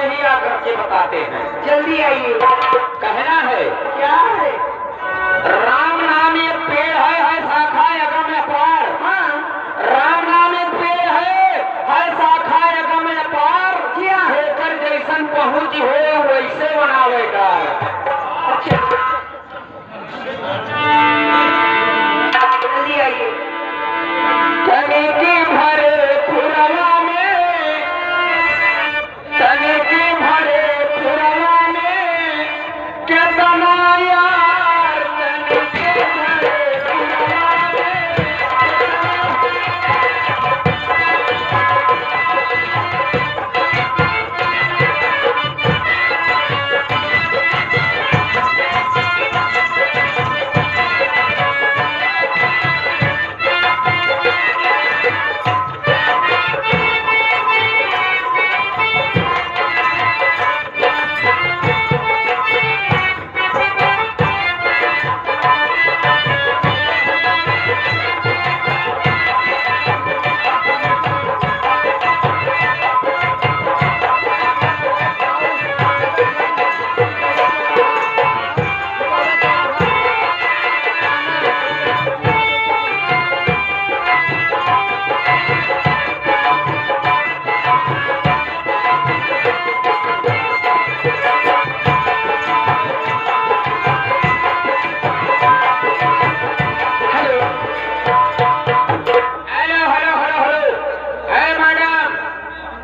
से ही आकर के बताते हैं। जल्दी आइए। कहना है क्या है? राम नाम एक पेड़ है शाखा अगम अपार। हाँ, राम नाम एक पेड़ है शाखा अगम अपार। क्या? होकर जैसन पहुंच हो वैसे बनावेगा। जल्दी आइए। तनी की भरे पुरवा में, तनी की भरे पुरवा में कितना यार, तनी के भरे पुरवा में।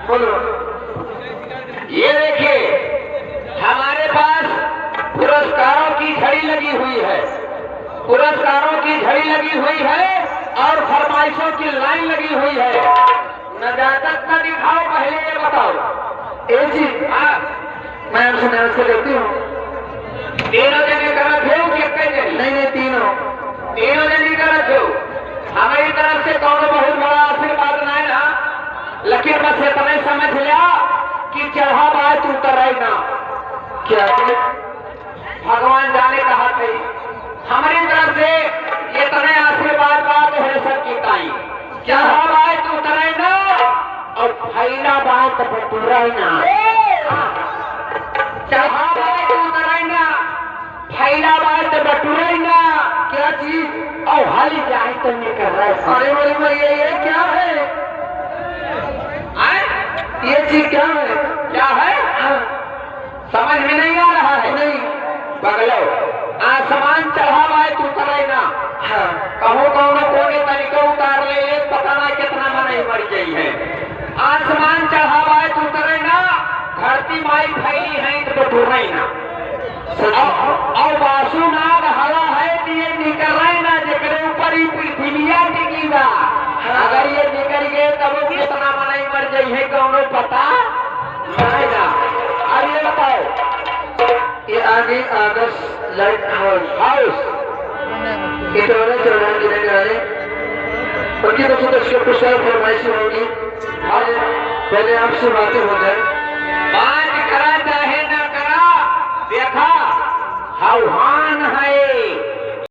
बोलो। ये देखिए हमारे पास पुरस्कारों की झड़ी लगी हुई है, पुरस्कारों की झड़ी लगी हुई है और फरमाइशों की लाइन लगी हुई है। नजाकत का दिखाओ, पहले ये बताओ। ए जी, हाँ, मैं आपसे नमस्ते लेती हूँ। तीनों जने का रखे हो कि नहीं नहीं, तीनों जने का रखे हो। हमारी तरफ से कौन बहुत बड़ा आशीर्वाद नहीं ना, लेकिन बस इतने समझ लिया कि चढ़ा बात उतर ना। क्या? भगवान जाने कहा थे हमारी तरफ से इतने आशीर्वाद बात है सबकी ताई। चढ़ा बात उतरे ना और फैला बात बटूरा ना। चढ़ा बात उतरे ना, फैला बात बटूरा ना। क्या चीज? और हाली जाए तो नहीं कर रहा है। अरे बोले भैया, ये क्या है? ये चीज क्या है? क्या है? हाँ, समझ में नहीं आ रहा है? नहीं। बगलो आसमान चढ़ा बाय तू करे ना। हाँ, कहो कौन कोने तरीका उतार ले, पता ना कितना मने मर गई है। आसमान चढ़ा बाय तू करे ना, धरती माई फैली है तो बटूरे ना। और बासु नाग हवा है दिए निकल रहे ना, जेकरे ऊपर ही पृथ्विया टिकीगा। अगर ये निकल गए तब वो कितना मने मर गई है कौनो पता नहीं ना। अब ये बताओ, ये आगे आदर्श लाइट हाउस इटोरा चौड़ा गिरने वाले उनकी तरफ से दर्शकों को फरमाइशी होगी। पहले आपसे बातें हो जाए।